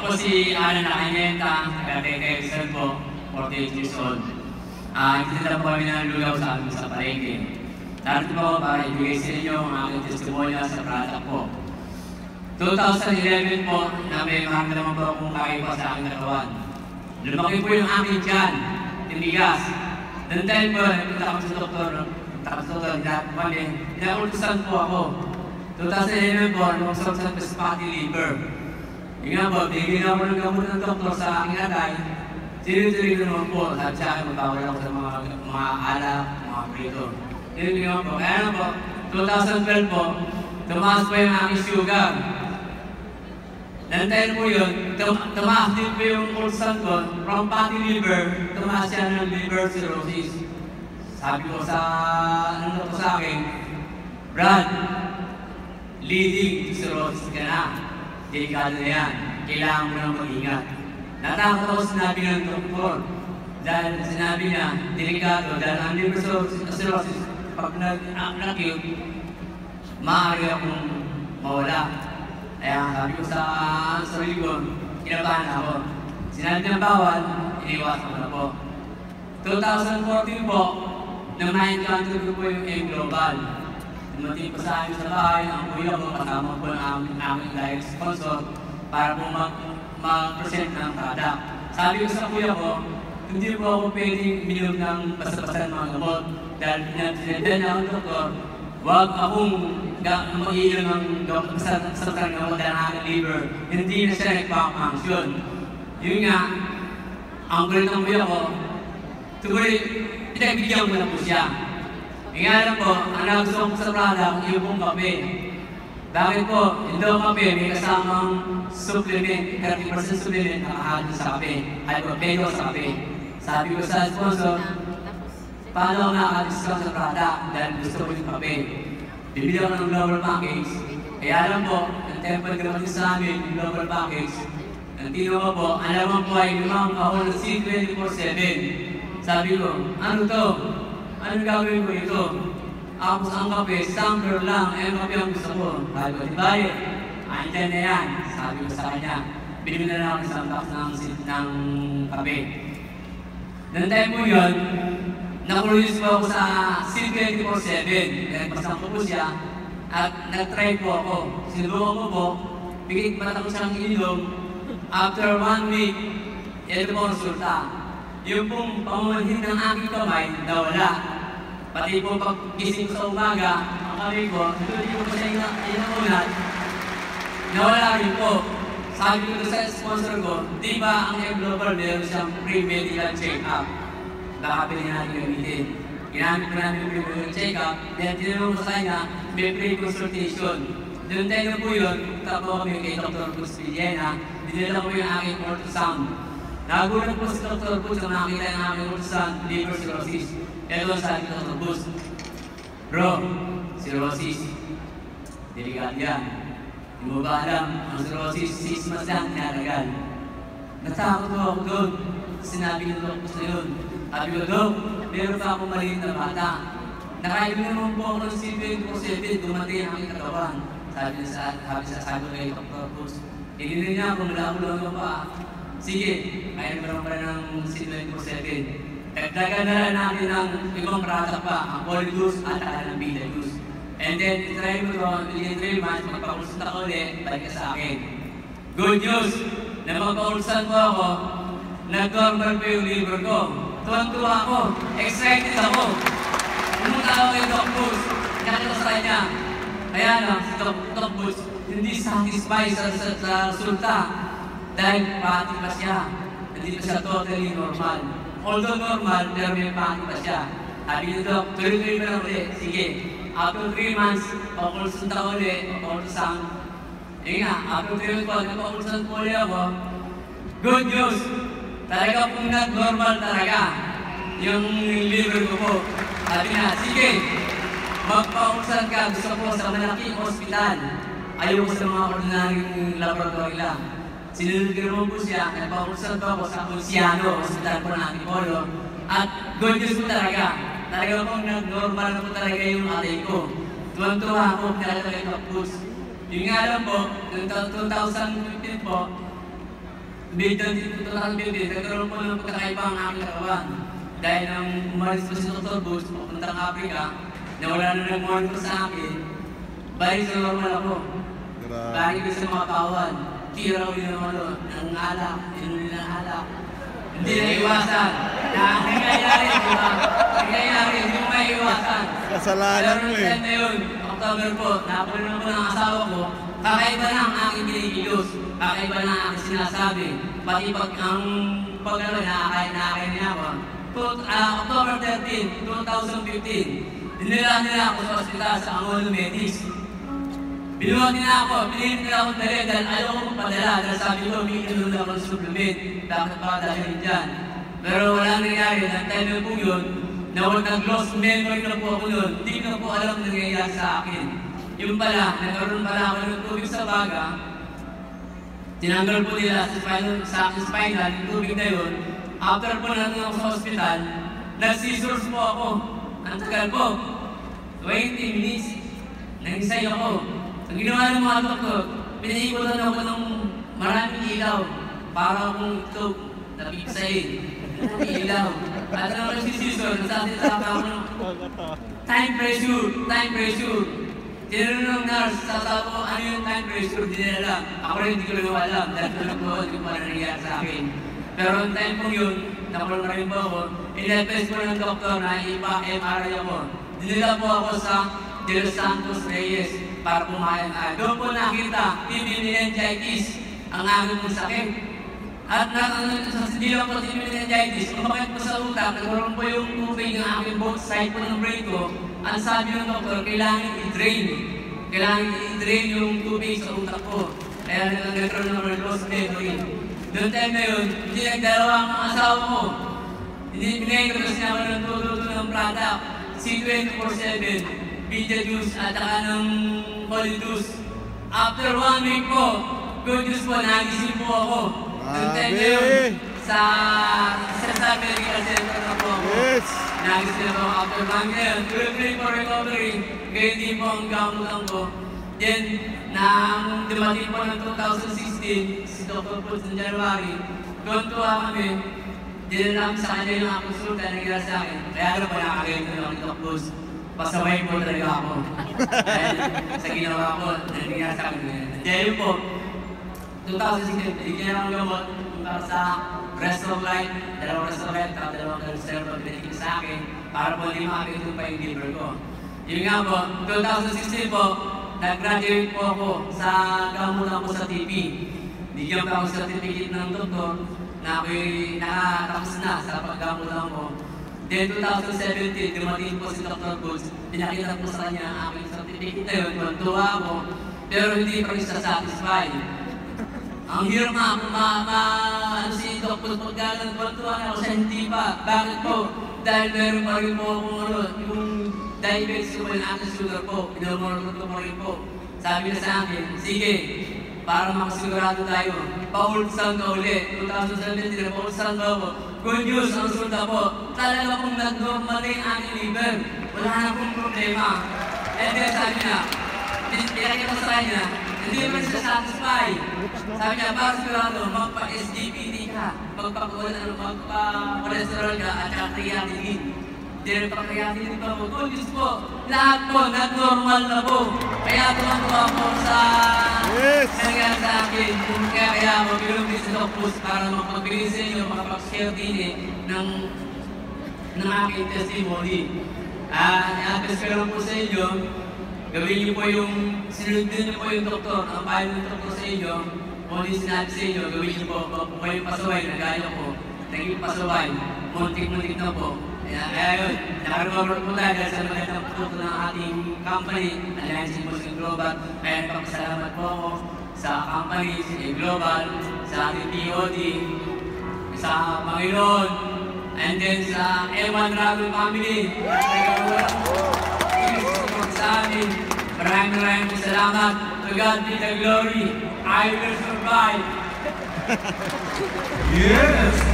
Ako po si Alan Nakanyenta, taga-Quezon po, 48 years old. Itinala po kami ng lugaw sa amin sa palengke. Narito po para ibigay sa inyo ang aking testimonya sa product po. 2011 po, na may maramdaman po akong kakaiba sa aking katawan. Lumaki po yung aking tiyan, tinigas. Noong time po, nagpunta kami sa doktor, inaultusan po ako. 2011 po, nagpagsasan po sa fatty liver. Yung nga po, bigyan ako ng gamot ng doktor sa aking atay. Tuloy-tuloy ko naman po, sabi sa akin, magbawal ako sa mga alak, mga prito. Yun nga po. Kaya na po, 2012 po, tumaas po yung aking sugar. Nantayin po yun, tumaas din po yung ulsan ko, from fatty liver, tumaas siya ng liver cirrhosis. Sabi ko sa, ano po sa akin, Brad, leading cirrhosis ka na. Delikado na yan. Kailangan mo nang mag-ingat. Natakot ako sinabi ng doktor. Dahil sinabi niya, delikado, dahil ang liver cirrhosis, pag nag-acute, maaari akong mawala. Kaya sabi ko sa sarili ko, kinabahan ako. Sinabi ng bawal, iniwasan ko na po. 2014 po, nang na-encounter ko po yung M-Global. Dumating po sa amin sa bahay, ang kuya ko, kasama po ng aming direct sponsor para po mag-present ng product. Sabi ko sa kuya ko, hindi po ako pwedeng minum ng basta-basta ng mga gamot. Dahil pinagsinadyan niya ang doktor, huwag akong mag-iinom ng basta-basta ng gamot dahil ang aking liver. Hindi na siya nagpapang-function. Yun nga, ang kulit ng kuya ko, tuloy, pinagbigyan ko na po siya. Nga lang po, ang nagustuhan ko sa product, yung pong kape. Bakit po? Yung daw kape, may kasamang supplement, 30% supplement na kahalo sa kape. Ay po, pedo sa kape. Sabi ko sa sponsor, paano ako nakaka-discount sa product dahil gusto ko yung kape? Bibili ako ng global package. Kaya lang po, ang temple gratis sa amin, yung global package. Ang tino ko po, alam mo po ay limang kahon ng C24/7. Sabi ko, ano to? Ano gagawin ko ito? Ako sa ang kape, sampler lang, eh kape ang gusto ko. Sabi ko, di ba yun? Andyan na yan. Sabi ko sa kanya, binibili na lang ako isang box ng kape. Noong time po yun, nakulis po ako sa C24/7. Nagpasang ko po siya at nag-try po ako. Sinubukan ko po, bigit mata ko siyang ininom. After 1 week, ito po ang resulta. Yung pong pamumanhin ng aking kamay, nawala. Pati po pag gising ko sa umaga, ang kamay ko, hindi ko pa siya inaunat, nawala rin po. Sabi ko sa sponsor ko, di ba ang M-Global meron siyang pre-medical check-up? Baka pili natin gamitin. Ginamit ko namin yung pre-medical check-up, dahil tinanong ko sa kanya, may pre-consultation. Doon tayo na po yun, tapos kami kay Dr. Cruz Villena, dinala ko yung aking ultrasound. Nagulat po si Dr. Cruz na nakita yung aking ultrasound, liver cirrhosis. Ito sabi ko sa Dr. Cruz, bro, cirrhosis, delikado yan. Hindi mo ba alam, ang cirrhosis, 6 months lang, tinatagal. Natakot ko ako doon. Sinabi ng Dr. Cruz na yun. Sabi ko, Dok, meron pa akong maliit na bata. Nakainom naman po ako ng C24/7, dumating ang aking katawan. Sabi ko kay Dr. Cruz, hindi niya ako, mula-mula pa. Sige, kaya naman pala ng C24/7. Dagdagan na lang natin ng ibang product pa, ang Polyjuice at ng Beta Juice. And then, try mo ito, within 3 months, magpakulsat ako ulit, balik ka sa akin. Good news! Na magpakulsat ko ako, nag-normal po yung liver ko. Tuwan-tuwa ako, excited ako. Pumunta ako kay Doc Cruz, nakita ko sa kanya. Kaya lang, si Doc Cruz, hindi satisfied sa resulta. Dahil pati pa siya, hindi pa siya totally normal. Although normal, pero may pati pa siya. Sabi niyo, Doc, tuloy-tuloy mo lang ulit. Sige, after 3 months, pakulsunta ko ulit, pakulsang. Yun nga, after 3 months po, nagpakulsan po ulit ako. Good news! Talaga pong not-normal talaga yung liver ko po. Sabi na, sige, magpakulsan ka, gusto ko sa malaking hospital. Ayoko sa mga ordinaryong laboratory lang. Sinunod ko naman po siya, nagpakulsan po ako sa Ponciano, hospital po ng Antipolo. At good news po talaga. Talaga pong normal na po talaga yung atay ko. Tuwang-tuwa ako, talaga kay Dr. Cruz. Yung nga lang po, noong 2015 po, Bigyan dito talagang bibig, nagkaroon po ng pagkakaiba ang aking katawan. Dahil nang umalis po si Dr. Bush, papuntang Africa, na wala na nag-monitor sa akin, balik sa normal ako. Balik ko sa mga kawan, tira ko yung ng alak, inunin ng alak. Hindi na iwasan. Nangyayari, di ba? Nangyayari, hindi mo may iwasan. Kasalanan mo eh. Pero na yun, October po, napunan ko ng asawa ko, kakaiba na ang aking binigilos, kakaiba na ang aking sinasabi. Pati pag ang pag-ano, nakakain niya ako. October 13, 2015, dinala nila ako sa ospital sa Angola Medics. Binuhat nila ako, piliin nila ako dali dahil ayaw ko magpadala dahil sabi ko, may inulo ako ng supplement, bakit pa dahil dyan. Pero walang nangyari, ng time po yun, nag-lost memory na po ako yun, hindi na po alam na nangyayari sa akin. Yung pala, nagkaroon pala ako ng tubig sa baga, tinanggal po nila sa aking spinal, yung tubig na yun. After po natin ako sa hospital, nag-scissors po ako. Ang tagal po, 20 minutes, nag-isay ako. Ang ginawa ng mga doktor, pinaikutan ako ng maraming ilaw para akong ito napipisayin. Maraming ilaw. At ang nag-scissors, nasasalita ako ng time pressure. Tinanong ng nurse, sasabi ko, ano yung time pressure? Hindi nila alam. Ako rin hindi ko lang alam dahil tulog ko, hindi ko pa nangyayari sa akin. Pero ang time pong yun, nakulong na rin po ako, in-advise ko ng doktor na ipa-MRI ako. Dinila po ako sa De Los Santos Reyes para pumayan. Doon po nakita, TB meningitis, ang aking pong sakit. At hindi lang po TB meningitis, umakit po sa utak, nagkaroon po yung tubig ng aking both side po ng brain ko. Ang sabi ng doktor, kailangan i-drain. Kailangan i-drain yung tubig sa utak ko. Kaya nagkaroon ng lost memory. Noong time na yun, hindi nagdalawa ang mga asawa ko. Hindi pinag-introduce niya ako ng tututo ng product. C24/7, Pidya Juice at saka ng Holy Juice. After 1 week po, good news po, nagising po ako. Noong time na yun, sa Medical Center na po ako. Yes! Nagising na po after 1 week na yun. Tuloy for recovery, ganyan din po ang gamutan ko. Then, nang dumating po ng 2016, si Dr. Putz ng January, tuwa kami, dinala kami sa kanya yung akong sulta na nangyari sa akin. Kaya ano po nakakagayot na ng Dr. Putz, pasaway po talaga ako. Dahil sa ginawa ko, nangyari sa akin. Dahil po, 2016, bigyan akong gamot para sa rest of life, dalawang rest of life, dalawang reserve binigyan sa akin, para po hindi makakita pa yung liver ko. Yun nga po, 2016 po, nag-graduate po ako sa gamutan ko sa TB. Bigyan pa ako sa certificate ng doktor na ako'y nakatapos na sa paggamutan ko. Then 2017, dumating po si Dr. Goods, pinakita po sa kanya ang aking certificate na yun, tuwa ako, pero hindi pa rin siya satisfied. Ang hirap ano si Dr. Paggalan, tuwa na ako siya, hindi pa. Bakit po? Dahil meron pa rin po akong yung diabetes ko yung ating sugar po, pinamorot ko rin po. Sabi na sa akin, sige, para makasigurado tayo, paulsan ka ulit. 2017, paulsan ka ako. Good news, ang resulta po, talaga pong nag-normal na yung aking liver. Wala na pong problema. And then sabi niya, pinakita sa kanya, hindi naman siya satisfied. Sabi niya, para sigurado, magpa-SGPT ka, magpa-cholesterol ka, at saka creatinine. Dahil pag-creatinine pa po, good news po, lahat po, nag-normal na po. Kaya tumantuwa po sa nangyari sa akin. Kaya ako, pinulong sa Docus para mapagbigay sa inyo, makapag-share din ng aking testimony. I-advise ko lang po sa inyo, gawin niyo po yung, sinunod niyo po yung doktor, ang payo ng doktor sa inyo, kung yung sinabi sa inyo, gawin niyo po, kung kayong pasaway, nagaya po, naging pasaway, muntik-muntik na po. Kaya yun, nakarecover po tayo dahil sa magandang produkto ng ating company, Alliance Imposing Global. Kaya nagpapasalamat po ako sa company, sa Global, sa ating POD, sa Panginoon, and then sa M1 Travel Family. Sa amin, maraming salamat. To God be the glory. I will survive. Yes!